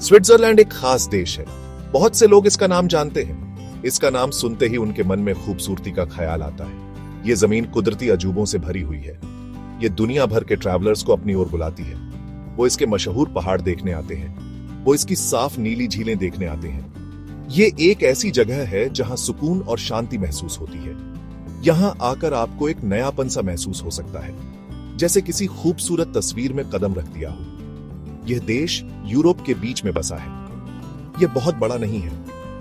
Switzerland एक खास देश है। बहुत से लोग इसका नाम जानते हैं। इसका नाम सुनते ही उनके मन में खूबसूरती का ख्याल आता है। ये जमीन कुदरती अजूबों से भरी हुई है। ये दुनिया भर के ट्रैवलर्स को अपनी ओर बुलाती है। वो इसके मशहूर पहाड़ देखने आते हैं। वो इसकी साफ नीली झीलें देखने आते हैं। ये एक ऐसी जगह है जहां सुकून और शांति महसूस होती है। यहां आकर आपको एक नयापन सा महसूस हो सकता है, जैसे किसी खूबसूरत तस्वीर में कदम रख दिया हो। यह देश यूरोप के बीच में बसा है। यह बहुत बड़ा नहीं है,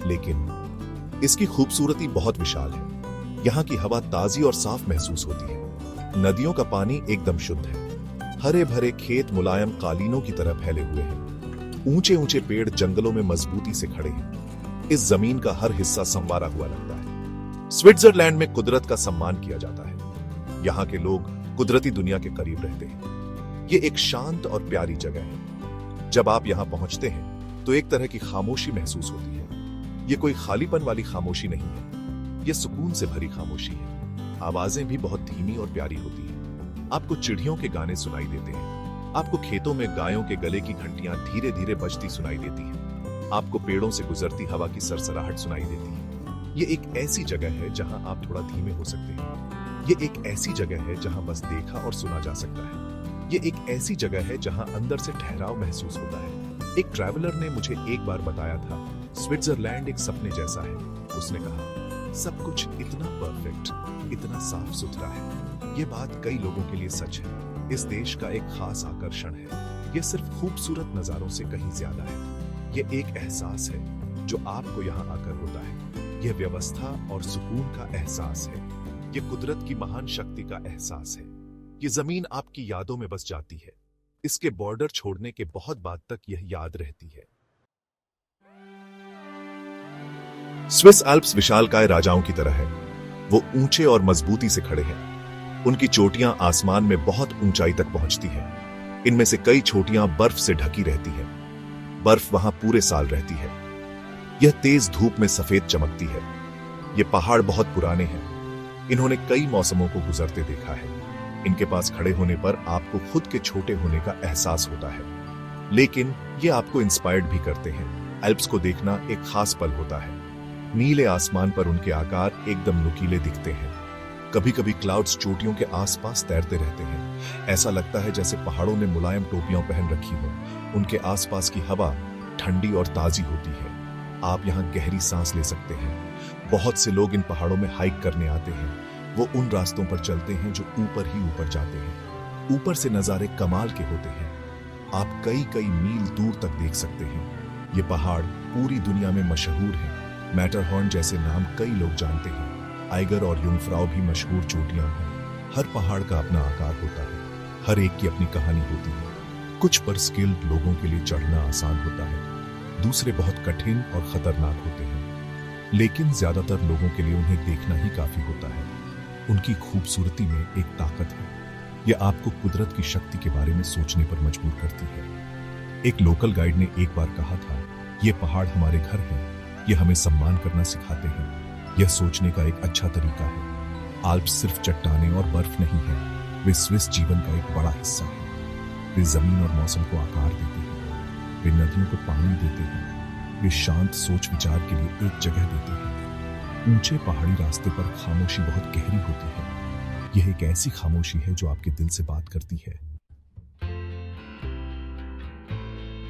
लेकिन इसकी खूबसूरती बहुत विशाल है। यहाँ की हवा ताजी और साफ महसूस होती है। नदियों का पानी एकदम शुद्ध है। हरे भरे खेत मुलायम कालीनों की तरह फैले हुए हैं। ऊंचे ऊंचे पेड़ जंगलों में मजबूती से खड़े हैं। इस जमीन का हर हिस्सा संवारा हुआ लगता है। स्विट्जरलैंड में कुदरत का सम्मान किया जाता है। यहाँ के लोग कुदरती दुनिया के करीब रहते हैं। ये एक शांत और प्यारी जगह है। जब आप यहाँ पहुंचते हैं तो एक तरह की खामोशी महसूस होती है। ये कोई खालीपन वाली खामोशी नहीं है। ये सुकून से भरी खामोशी है। आवाजें भी बहुत धीमी और प्यारी होती हैं। आपको चिड़ियों के गाने सुनाई देते हैं। आपको खेतों में गायों के गले की घंटियां धीरे धीरे बजती सुनाई देती हैं। आपको पेड़ों से गुजरती हवा की सरसराहट सुनाई देती है। ये एक ऐसी जगह है जहां आप थोड़ा धीमे हो सकते हैं। ये एक ऐसी जगह है जहां बस देखा और सुना जा सकता है। ये एक ऐसी जगह है जहां अंदर से ठहराव महसूस होता है। एक ट्रैवलर ने मुझे एक बार बताया था, स्विट्जरलैंड एक सपने जैसा है। उसने कहा, सब कुछ इतना परफेक्ट, इतना साफ सुथरा है। ये बात कई लोगों के लिए सच है। इस देश का एक खास आकर्षण है। ये सिर्फ खूबसूरत नजारों से कहीं ज्यादा है। ये एक एहसास है जो आपको यहाँ आकर होता है। यह व्यवस्था और सुकून का एहसास है। ये कुदरत की महान शक्ति का एहसास है। ये जमीन आपकी यादों में बस जाती है। इसके बॉर्डर छोड़ने के बहुत बाद तक यह याद रहती है। स्विस एल्प्स विशालकाय राजाओं की तरह है। वो ऊंचे और मजबूती से खड़े हैं। उनकी चोटियां आसमान में बहुत ऊंचाई तक पहुंचती हैं। इनमें से कई चोटियां बर्फ से ढकी रहती हैं। बर्फ वहां पूरे साल रहती है। यह तेज धूप में सफेद चमकती है। ये पहाड़ बहुत पुराने हैं। इन्होंने कई मौसमों को गुजरते देखा है। इनके पास खड़े होने पर आपको खुद के छोटे होने का एहसास होता है, लेकिन ये आपको इंस्पायर्ड भी करते हैं। एल्प्स को देखना एक खास पल होता है। नीले आसमान पर उनके आकार एकदम नुकीले दिखते हैं। कभी कभी क्लाउड्स चोटियों के आसपास तैरते रहते हैं। ऐसा लगता है जैसे पहाड़ों ने मुलायम टोपियां पहन रखी हो। उनके आसपास की हवा ठंडी और ताजी होती है। आप यहाँ गहरी सांस ले सकते हैं। बहुत से लोग इन पहाड़ों में हाइक करने आते हैं। वो उन रास्तों पर चलते हैं जो ऊपर ही ऊपर जाते हैं। ऊपर से नजारे कमाल के होते हैं। आप कई कई मील दूर तक देख सकते हैं। ये पहाड़ पूरी दुनिया में मशहूर है। मैटरहॉर्न जैसे नाम कई लोग जानते हैं। आइगर और युंगफ्राउ भी मशहूर चोटियां हैं। हर पहाड़ का अपना आकार होता है। हर एक की अपनी कहानी होती है। कुछ पर स्किल्ड लोगों के लिए चढ़ना आसान होता है, दूसरे बहुत कठिन और खतरनाक होते हैं। लेकिन ज्यादातर लोगों के लिए उन्हें देखना ही काफी होता है। उनकी खूबसूरती में एक ताकत है। यह आपको कुदरत की शक्ति के बारे में सोचने पर मजबूर करती है। एक लोकल गाइड ने एक बार कहा था, ये पहाड़ हमारे घर हैं। ये हमें सम्मान करना सिखाते हैं। यह सोचने का एक अच्छा तरीका है। आल्प्स सिर्फ चट्टानें और बर्फ नहीं है, वे स्विस जीवन का एक बड़ा हिस्सा है। वे जमीन और मौसम को आकार देते हैं। वे नदियों को पानी देते हैं। वे शांत सोच विचार के लिए एक जगह देते हैं। ऊंचे पहाड़ी रास्ते पर खामोशी बहुत गहरी होती है। यह एक ऐसी खामोशी है जो आपके दिल से बात करती है।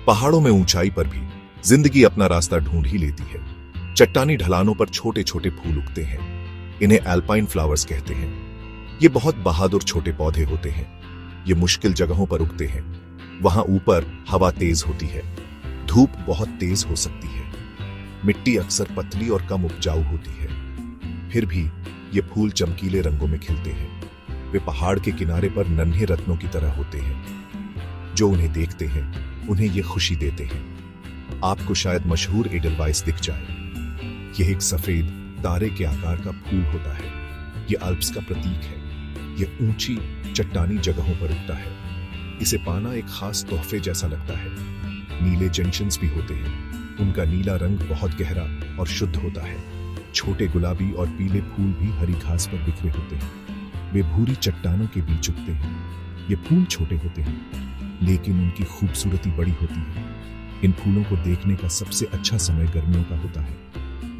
पहाड़ों में ऊंचाई पर भी जिंदगी अपना रास्ता ढूंढ ही लेती है। चट्टानी ढलानों पर छोटे छोटे फूल उगते हैं। इन्हें एल्पाइन फ्लावर्स कहते हैं। ये बहुत बहादुर छोटे पौधे होते हैं। ये मुश्किल जगहों पर उगते हैं। वहां ऊपर हवा तेज होती है। धूप बहुत तेज हो सकती है। मिट्टी अक्सर पतली और कम उपजाऊ होती है। फिर भी ये फूल चमकीले रंगों में खिलते हैं। वे पहाड़ के किनारे पर नन्हे रत्नों की तरह होते हैं। जो उन्हें देखते हैं उन्हें ये खुशी देते हैं। आपको शायद मशहूर एडलवाइस दिख जाए। यह एक सफेद तारे के आकार का फूल होता है। यह अल्प्स का प्रतीक है। यह ऊंची चट्टानी जगहों पर उगता है। इसे पाना एक खास तोहफे जैसा लगता है। नीले जंक्शंस भी होते हैं। उनका नीला रंग बहुत गहरा और शुद्ध होता है। छोटे गुलाबी और पीले फूल भी हरी घास पर बिखरे होते हैं। वे भूरी चट्टानों के बीच उगते हैं। ये फूल छोटे होते हैं, लेकिन उनकी खूबसूरती बड़ी होती है। इन फूलों को देखने का सबसे अच्छा समय गर्मियों का होता है।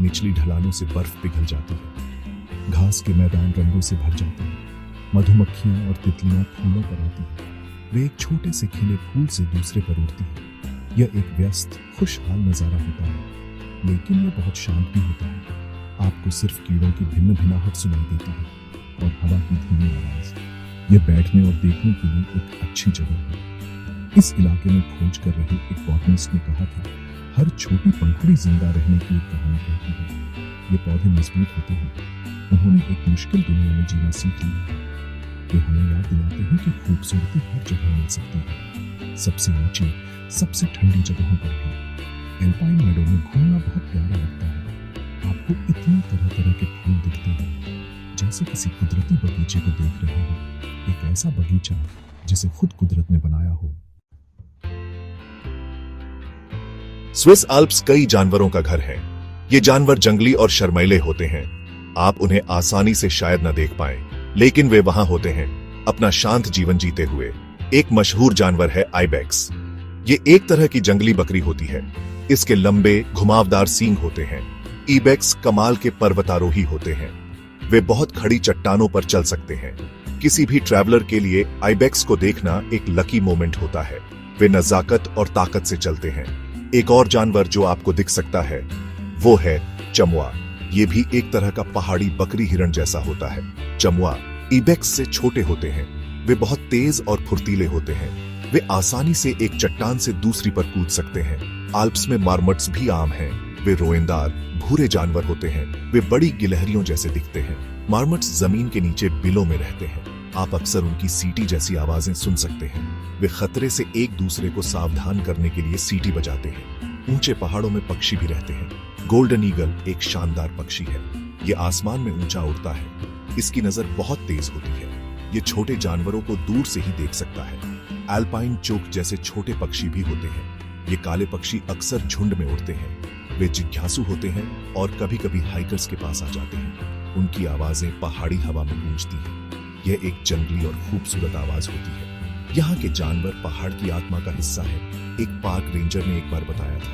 निचली ढलानों से बर्फ पिघल जाती है, घास के मैदान रंगों से भर जाते हैं, मधुमक्खियां और तितलियां फूलों पर आती हैं। वे एक छोटे से खिले फूल से दूसरे पर उड़ती हैं। यह एक व्यस्त, खुशहाल नजारा होता है, लेकिन यह बहुत शांत भी होता है। आपको सिर्फ कीड़ों की भिन्न भिन्नाहट सुनाई देती है और हवा की धीमी आवाज। यह बैठने और देखने के लिए एक अच्छी जगह है। इस इलाके में खोज कर रहे एक बॉटनिस्ट ने कहा था, हर छोटी पंखुड़ी जिंदा रहने की एक कहानी कहती है। ये पौधे मजबूत होते हैं। उन्होंने एक मुश्किल दुनिया में जीना सीख लिया। वे हमें याद दिलाते हैं कि खूबसूरती हर जगह मिल सकती है, सबसे ऊंची, सबसे ठंडी जगहों पर भी। एल्पाइन मेडो में घूमना बहुत प्यारा लगता है। आपको इतनी तरह तरह के फूल दिखते हैं, जैसे किसी कुदरती बगीचे को देख रहे हो। एक ऐसा बगीचा जिसे खुद कुदरत ने बनाया हो। स्विस आल्प्स कई जानवरों का घर है। ये जानवर जंगली और शर्मीले होते हैं। आप उन्हें आसानी से शायद न देख पाएं, लेकिन वे वहां होते हैं, अपना शांत जीवन जीते हुए। एक मशहूर जानवर है आइबेक्स। ये एक तरह की जंगली बकरी होती है। इसके लंबे, घुमावदार सींग होते हैं। इबेक्स कमाल के पर्वतारोही होते हैं। वे बहुत खड़ी चट्टानों पर चल सकते हैं। किसी भी ट्रैवलर के लिए आइबेक्स को देखना एक लकी मोमेंट होता है। वे नजाकत और ताकत से चलते हैं। एक और जानवर जो आपको दिख सकता है वो है चमुआ। ये भी एक तरह का पहाड़ी बकरी हिरण जैसा होता है। चमुआ इबेक्स से छोटे होते हैं। वे बहुत तेज और फुर्तीले होते हैं। वे आसानी से एक चट्टान से दूसरी पर कूद सकते हैं। आल्प्स में मार्मट्स भी आम हैं। वे रोएंदार, भूरे जानवर होते हैं। वे बड़ी गिलहरियों जैसे दिखते हैं। मार्मट्स जमीन के नीचे बिलों में रहते हैं। आप अक्सर उनकी सीटी जैसी आवाजें सुन सकते हैं। वे खतरे से एक दूसरे को सावधान करने के लिए सीटी बजाते हैं। ऊंचे पहाड़ों में पक्षी भी रहते हैं। गोल्डन ईगल एक शानदार पक्षी है। ये आसमान में ऊंचा उड़ता है। इसकी नजर बहुत तेज होती है। ये छोटे जानवरों को दूर से ही देख सकता है। एल्पाइन चोक जैसे छोटे पक्षी भी होते हैं। ये काले पक्षी अक्सर झुंड में उड़ते हैं। वे जिज्ञासु होते हैं और कभी कभी हाइकर्स के पास आ जाते हैं। उनकी आवाजें पहाड़ी हवा में गूंजती हैं। यह एक जंगली और खूबसूरत आवाज होती है। यहाँ के जानवर पहाड़ की आत्मा का हिस्सा है। एक पार्क रेंजर ने एक बार बताया था।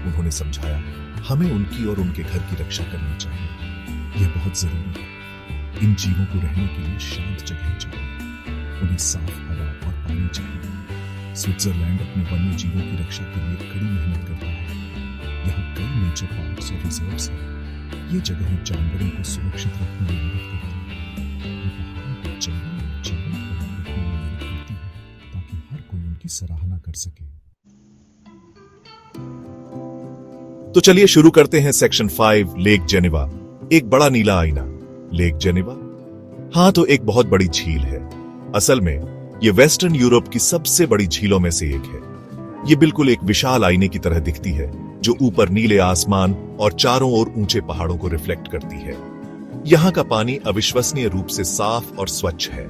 उन्होंने समझाया, हमें उनकी और उनके घर की रक्षा करनी चाहिए। यह बहुत जरूरी है। इन जीवों को रहने के लिए शांत जगह चाहिए। उन्हें साफ हवा और पानी चाहिए। स्विट्जरलैंड अपने वन्य जीवों की रक्षा के लिए कड़ी मेहनत करता है। यहाँ कई नेचर पार्क्स और रिजर्व्स हैं। ये जगह जानवरों को सुरक्षित रखने में मदद करती है। ये पहाड़ों के जंगल में जीवन बनाए रखने में मदद करती है, ताकि हर कोई उनकी सराहना कर सके। तो चलिए शुरू करते हैं सेक्शन 5, लेक जेनेवा। एक बड़ा नीला आईना। लेक जेनेवा, हाँ, तो एक बहुत बड़ी झील है। असल में ये वेस्टर्न यूरोप की सबसे बड़ी झीलों में से एक है। ये बिल्कुल एक विशाल आईने की तरह दिखती है, जो ऊपर नीले आसमान और चारों ओर ऊंचे पहाड़ों को रिफ्लेक्ट करती है। यहाँ का पानी अविश्वसनीय रूप से साफ और स्वच्छ है।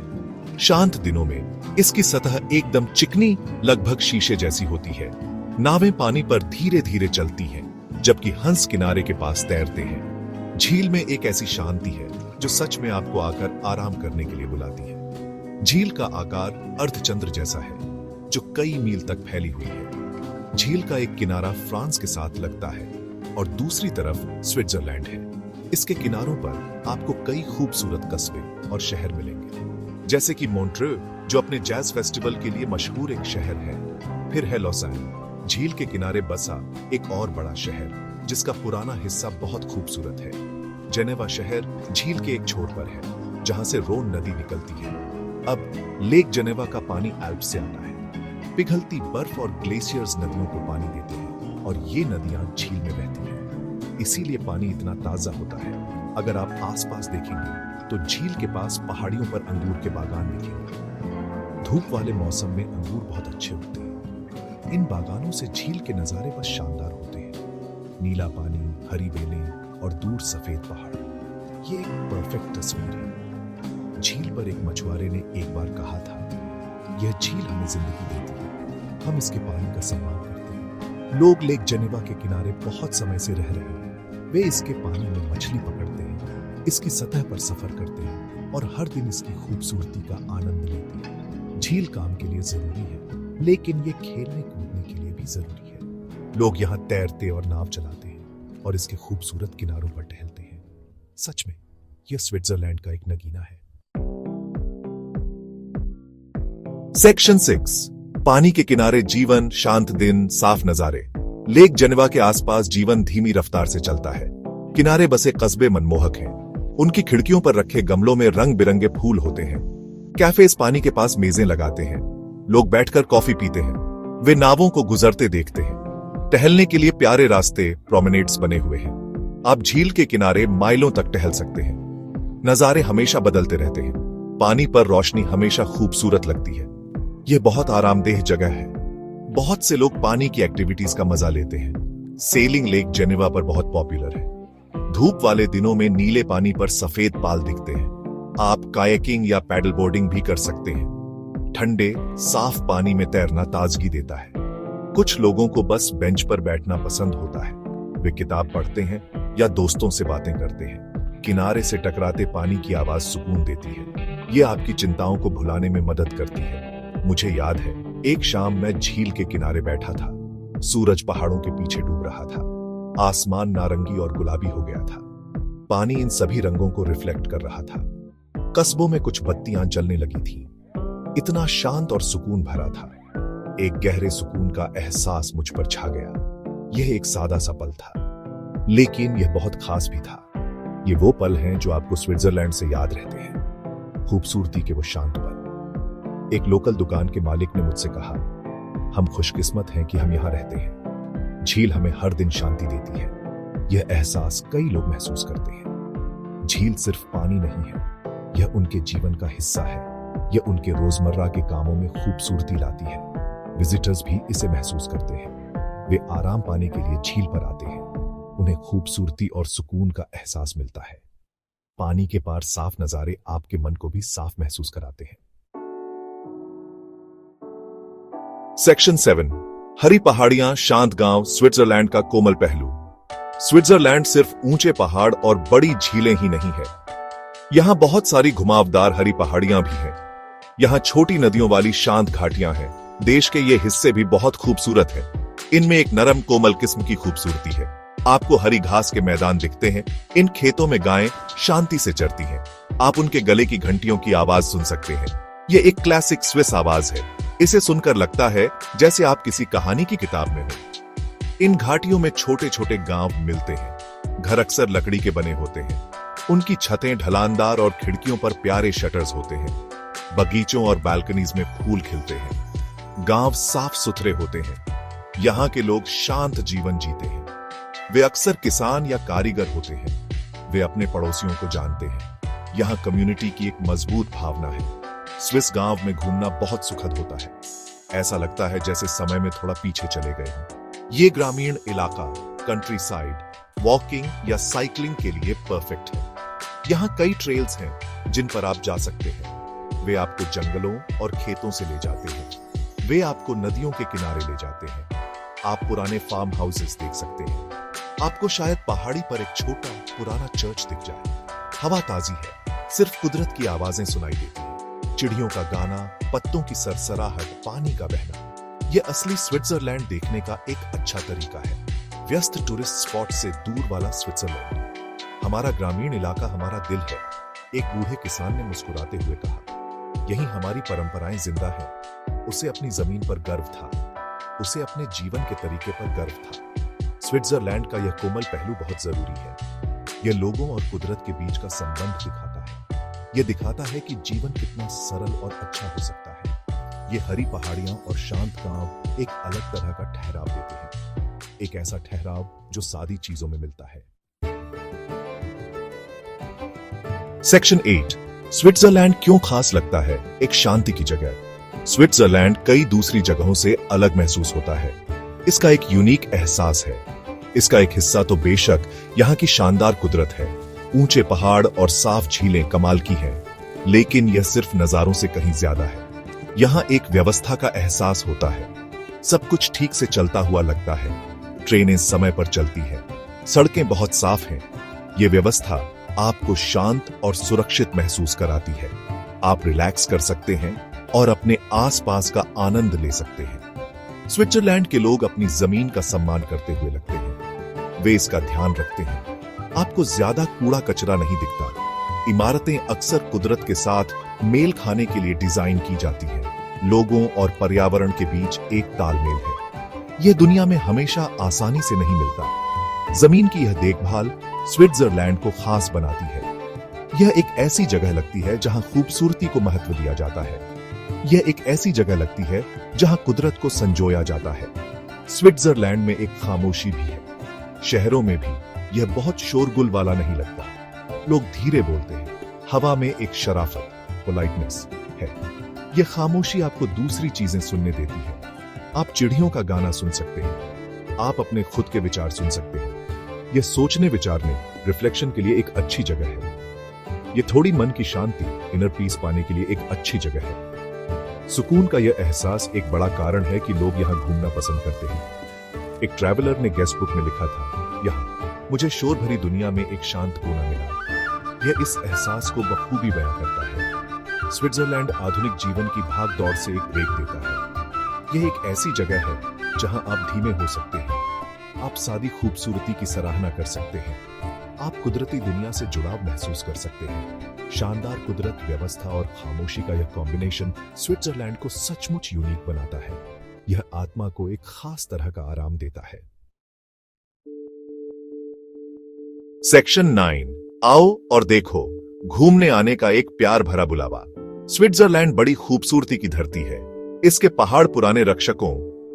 शांत दिनों में इसकी सतह एकदम चिकनी, लगभग शीशे जैसी होती है। नावें पानी पर धीरे धीरे चलती हैं, जबकि हंस किनारे के पास तैरते हैं। झील में एक ऐसी शांति है जो सच में आपको आकर आराम करने के लिए बुलाती है। झील का आकार अर्धचंद्र जैसा है, जो कई मील तक फैली हुई है। झील का एक किनारा फ्रांस के साथ लगता है और दूसरी तरफ स्विट्जरलैंड है। इसके किनारों पर आपको कई खूबसूरत कस्बे और शहर मिलेंगे, जैसे कि मॉन्ट्रियो, जो अपने जैज फेस्टिवल के लिए मशहूर एक शहर है। फिर है लॉसान, झील के किनारे बसा एक और बड़ा शहर, जिसका पुराना हिस्सा बहुत खूबसूरत है। जेनेवा शहर झील के एक छोर पर है, जहां से रोन नदी निकलती है। अब लेक जेनेवा का पानी एल्प्स से आता है। पिघलती बर्फ और ग्लेशियर्स नदियों को पानी देते हैं और ये नदियां झील में बहती हैं। इसीलिए पानी इतना ताजा होता है। अगर आप आसपास देखेंगे तो झील के पास पहाड़ियों पर अंगूर के बागान दिखेंगे। धूप वाले मौसम में अंगूर बहुत अच्छे होते हैं। इन बागानों से झील के नजारे बस शानदार होते हैं। नीला पानी, हरी बेलें और दूर सफेद पहाड़, ये एक परफेक्ट तस्वीर है। झील पर एक मछुआरे ने एक बार कहा था, यह झील हमें जिंदगी देती है, हम इसके पानी का सम्मान करते हैं। लोग लेक जेनेवा के किनारे बहुत समय से रह रहे हैं। वे इसके पानी में मछली पकड़ते हैं, इसकी सतह पर सफर करते हैं और हर दिन इसकी खूबसूरती का आनंद लेते हैं। झील काम के लिए जरूरी है, लेकिन ये खेलने कूदने के लिए भी जरूरी है। लोग यहां तैरते और नाव चलाते हैं और इसके खूबसूरत किनारों पर टहलते हैं। सच में यह स्विट्जरलैंड का एक नगीना है। सेक्शन 6, पानी के किनारे जीवन, शांत दिन, साफ नजारे। लेक जेनेवा के आसपास जीवन धीमी रफ्तार से चलता है। किनारे बसे कस्बे मनमोहक हैं। उनकी खिड़कियों पर रखे गमलों में रंग बिरंगे फूल होते हैं। कैफेज पानी के पास मेजें लगाते हैं। लोग बैठकर कॉफी पीते हैं। वे नावों को गुजरते देखते हैं। टहलने के लिए प्यारे रास्ते, प्रोमेनेड्स बने हुए हैं। आप झील के किनारे माइलों तक टहल सकते हैं। नजारे हमेशा बदलते रहते हैं। पानी पर रोशनी हमेशा खूबसूरत लगती है। यह बहुत आरामदेह जगह है। बहुत से लोग पानी की एक्टिविटीज का मजा लेते हैं। सेलिंग लेक जेनेवा पर बहुत पॉपुलर है। धूप वाले दिनों में नीले पानी पर सफेद पाल दिखते हैं। आप कायाकिंग या पैडल बोर्डिंग भी कर सकते हैं। ठंडे, साफ पानी में तैरना ताजगी देता है। कुछ लोगों को बस बेंच पर बैठना पसंद होता है। वे किताब पढ़ते हैं या दोस्तों से बातें करते हैं। किनारे से टकराते पानी की आवाज सुकून देती है। ये आपकी चिंताओं को भुलाने में मदद करती है। मुझे याद है, एक शाम मैं झील के किनारे बैठा था। सूरज पहाड़ों के पीछे डूब रहा था। आसमान नारंगी और गुलाबी हो गया था। पानी इन सभी रंगों को रिफ्लेक्ट कर रहा था। कस्बों में कुछ बत्तियां जलने लगी थीं। इतना शांत और सुकून भरा था। एक गहरे सुकून का एहसास मुझ पर छा गया। यह एक सादा सा पल था, लेकिन यह बहुत खास भी था। ये वो पल हैं जो आपको स्विट्जरलैंड से याद रहते हैं। खूबसूरती के वो शांत पल। एक लोकल दुकान के मालिक ने मुझसे कहा, हम खुशकिस्मत हैं कि हम यहां रहते हैं। झील हमें हर दिन शांति देती है। यह एहसास कई लोग महसूस करते हैं। झील सिर्फ पानी नहीं है, यह उनके जीवन का हिस्सा है। यह उनके रोजमर्रा के कामों में खूबसूरती लाती है। विजिटर्स भी इसे महसूस करते हैं। वे आराम पाने के लिए झील पर आते हैं। उन्हें खूबसूरती और सुकून का एहसास मिलता है। पानी के पार साफ नजारे आपके मन को भी साफ महसूस कराते हैं। सेक्शन 7, हरी पहाड़ियां, शांत गांव, स्विट्जरलैंड का कोमल पहलू। स्विट्जरलैंड सिर्फ ऊंचे पहाड़ और बड़ी झीलें ही नहीं है। यहां बहुत सारी घुमावदार हरी पहाड़ियां भी हैं। यहां छोटी नदियों वाली शांत घाटियां हैं। देश के ये हिस्से भी बहुत खूबसूरत है। इनमें एक नरम कोमल किस्म की खूबसूरती है। आपको हरी घास के मैदान दिखते हैं। इन खेतों में गायें शांति से चरती हैं। आप उनके गले की घंटियों की आवाज सुन सकते हैं। ये एक क्लासिक स्विस आवाज है। इसे सुनकर लगता है जैसे आप किसी कहानी की किताब में हो। इन घाटियों में छोटे छोटे गांव मिलते हैं। घर अक्सर लकड़ी के बने होते हैं। उनकी छतें ढलानदार और खिड़कियों पर प्यारे शटर्स होते हैं। बगीचों और बालकनीज में फूल खिलते हैं। गांव साफ सुथरे होते हैं। यहाँ के लोग शांत जीवन जीते हैं। वे अक्सर किसान या कारीगर होते हैं। वे अपने पड़ोसियों को जानते हैं। यहाँ कम्युनिटी की एक मजबूत भावना है। स्विस गांव में घूमना बहुत सुखद होता है। ऐसा लगता है जैसे समय में थोड़ा पीछे चले गए हों। ये ग्रामीण इलाका कंट्री साइड, वॉकिंग या साइकिलिंग के लिए परफेक्ट है। यहाँ कई ट्रेल्स हैं जिन पर आप जा सकते हैं। वे आपको जंगलों और खेतों से ले जाते हैं। वे आपको नदियों के किनारे ले जाते हैं। आप पुराने फार्म हाउसेस देख सकते हैं। आपको शायद पहाड़ी पर एक छोटा पुराना चर्च दिख जाए। हवा ताजी है। सिर्फ कुदरत की आवाजें सुनाई देती हैं। चिड़ियों का गाना, पत्तों की सरसराहट, पानी का बहना। यह असली स्विट्जरलैंड देखने का एक अच्छा तरीका है। व्यस्त टूरिस्ट स्पॉट से दूर वाला स्विट्जरलैंड। हमारा ग्रामीण इलाका हमारा दिल है, एक बूढ़े किसान ने मुस्कुराते हुए कहा। यही हमारी परंपराएं जिंदा हैं। उसे अपनी जमीन पर गर्व था। उसे अपने जीवन के तरीके पर गर्व था। स्विट्जरलैंड का यह कोमल पहलू बहुत जरूरी है। यह लोगों और कुदरत के बीच का संबंध दिखाता है। यह दिखाता है कि जीवन कितना सरल और अच्छा हो सकता है। ये हरी पहाड़ियां और शांत गांव एक अलग तरह का ठहराव देते हैं। एक ऐसा ठहराव जो सादी चीजों में मिलता है। सेक्शन 8, स्विट्जरलैंड क्यों खास लगता है? एक शांति की जगह। स्विट्जरलैंड कई दूसरी जगहों से अलग महसूस होता है। इसका एक यूनिक एहसास है। इसका एक हिस्सा तो बेशक यहाँ की शानदार कुदरत है। ऊंचे पहाड़ और साफ झीलें कमाल की हैं, लेकिन यह सिर्फ नजारों से कहीं ज्यादा है। यहाँ एक व्यवस्था का एहसास होता है। सब कुछ ठीक से चलता हुआ लगता है। ट्रेनें समय पर चलती हैं। सड़कें बहुत साफ हैं। ये व्यवस्था आपको शांत और सुरक्षित महसूस कराती है। आप रिलैक्स कर सकते हैं और अपने आसपास का आनंद ले सकते हैं। स्विट्जरलैंड के लोग अपनी जमीन का सम्मान करते हुए लगते हैं। वे इसका ध्यान रखते हैं। आपको ज्यादा कूड़ा कचरा नहीं दिखता। इमारतें अक्सर कुदरत के साथ मेल खाने के लिए डिजाइन की जाती हैं। लोगों और पर्यावरण के बीच एक तालमेल है। यह दुनिया में हमेशा आसानी से नहीं मिलता। जमीन की यह देखभाल स्विट्जरलैंड को खास बनाती है। यह एक ऐसी जगह लगती है जहां खूबसूरती को महत्व दिया जाता है। यह एक ऐसी जगह लगती है जहां कुदरत को संजोया जाता है। स्विट्जरलैंड में एक खामोशी भी है। शहरों में भी यह बहुत शोरगुल वाला नहीं लगता। लोग धीरे बोलते हैं। हवा में एक शराफत, पोलाइटनेस है। यह खामोशी आपको दूसरी चीजें सुनने देती है। आप चिड़ियों का गाना सुन सकते हैं। आप अपने खुद के विचार सुन सकते हैं। यह सोचने विचारने, रिफ्लेक्शन के लिए एक अच्छी जगह है। यह थोड़ी मन की शांति, इनर पीस पाने के लिए एक अच्छी जगह है। सुकून का यह एहसास एक बड़ा कारण है कि लोग यहां घूमना पसंद करते हैं। एक ट्रैवलर ने गेस्ट बुक में लिखा था, यहाँ मुझे शोर भरी दुनिया में एक शांत कोना मिला। यह इस एहसास को बखूबी बयां करता है। स्विट्जरलैंड आधुनिक जीवन की भाग दौड़ से एक ब्रेक देता है। यह एक ऐसी जगह है जहां आप धीमे हो सकते हैं। आप सादी खूबसूरती की सराहना कर सकते हैं। आप कुदरती दुनिया से जुड़ाव महसूस कर सकते हैं। शानदार कुदरत, व्यवस्था और खामोशी का यह कॉम्बिनेशन स्विट्जरलैंड को सचमुच यूनिक बनाता है। यह आत्मा को एक खास तरह का आराम देता है। सेक्शन 9, आओ और देखो, घूमने आने का एक प्यार भरा बुलावा। स्विट्जरलैंड बड़ी खूबसूरती की धरती है। इसके पहाड़ पुराने रक्षकों,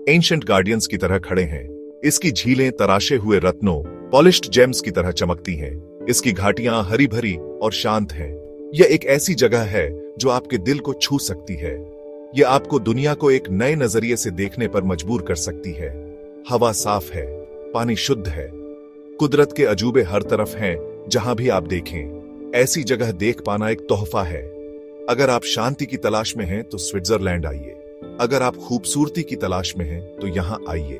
एंशिएंट गार्डियंस की तरह खड़े हैं। इसकी झीलें तराशे हुए रत्नों, पॉलिश्ड जेम्स की तरह चमकती हैं। इसकी घाटियां हरी भरी और शांत हैं। यह एक ऐसी जगह है जो आपके दिल को छू सकती है। यह आपको दुनिया को एक नए नजरिए से देखने पर मजबूर कर सकती है। हवा साफ है, पानी शुद्ध है। कुदरत के अजूबे हर तरफ हैं। जहां भी आप देखें, ऐसी जगह देख पाना एक तोहफा है। अगर आप शांति की तलाश में हैं तो स्विट्जरलैंड आइए। अगर आप खूबसूरती की तलाश में हैं तो यहां आइए।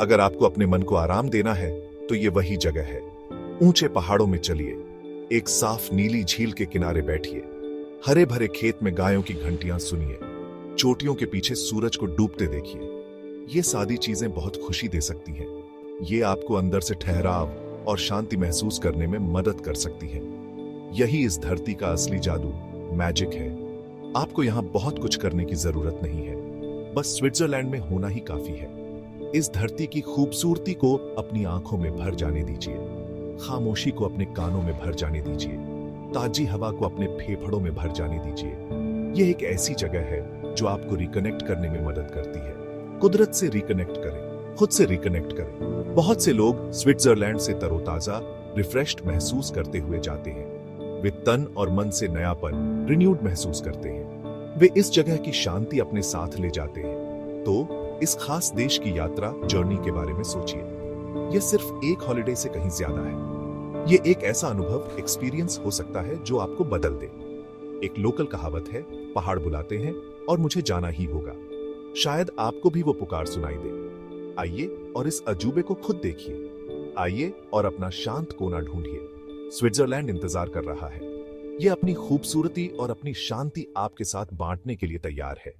अगर आपको अपने मन को आराम देना है तो ये वही जगह है। ऊंचे पहाड़ों में चलिए, एक साफ नीली झील के किनारे बैठिए, हरे भरे खेत में गायों की घंटियां सुनिए, चोटियों के पीछे सूरज को डूबते देखिए। ये सादी चीजें बहुत खुशी दे सकती हैं। ये आपको अंदर से ठहराव और शांति महसूस करने में मदद कर सकती हैं। यही इस धरती का असली जादू, मैजिक है। आपको यहाँ बहुत कुछ करने की जरूरत नहीं है, बस स्विट्जरलैंड में होना ही काफी है। इस धरती की खूबसूरती को अपनी आंखों में भर जाने दीजिए, खामोशी को अपने कानों में भर जाने दीजिए, ताजी हवा को अपने फेफड़ों में भर जाने दीजिए। यह एक ऐसी जगह है जो आपको रिकनेक्ट करने में मदद करती है। कुदरत से रिकनेक्ट करें, खुद से रिकनेक्ट करें। बहुत से लोग स्विट्जरलैंड से तरोताजा, रिफ्रेश्ड महसूस करते हुए जाते हैं। वे तन और मन से नयापन, रिन्यूड महसूस करते हैं। वे इस जगह की शांति अपने साथ ले जाते हैं। तो इस खास देश की यात्रा, जर्नी के बारे में सोचिए। यह सिर्फ एक हॉलिडे से कहीं ज्यादा है। यह एक ऐसा अनुभव, एक्सपीरियंस हो सकता है जो आपको बदल दे। एक लोकल कहावत है, पहाड़ बुलाते हैं और मुझे जाना ही होगा। शायद आपको भी वो पुकार सुनाई दे। आइए और इस अजूबे को खुद देखिए। आइए और अपना शांत कोना ढूंढिए। स्विट्जरलैंड इंतजार कर रहा है। यह अपनी खूबसूरती और अपनी शांति आपके साथ बांटने के लिए तैयार है।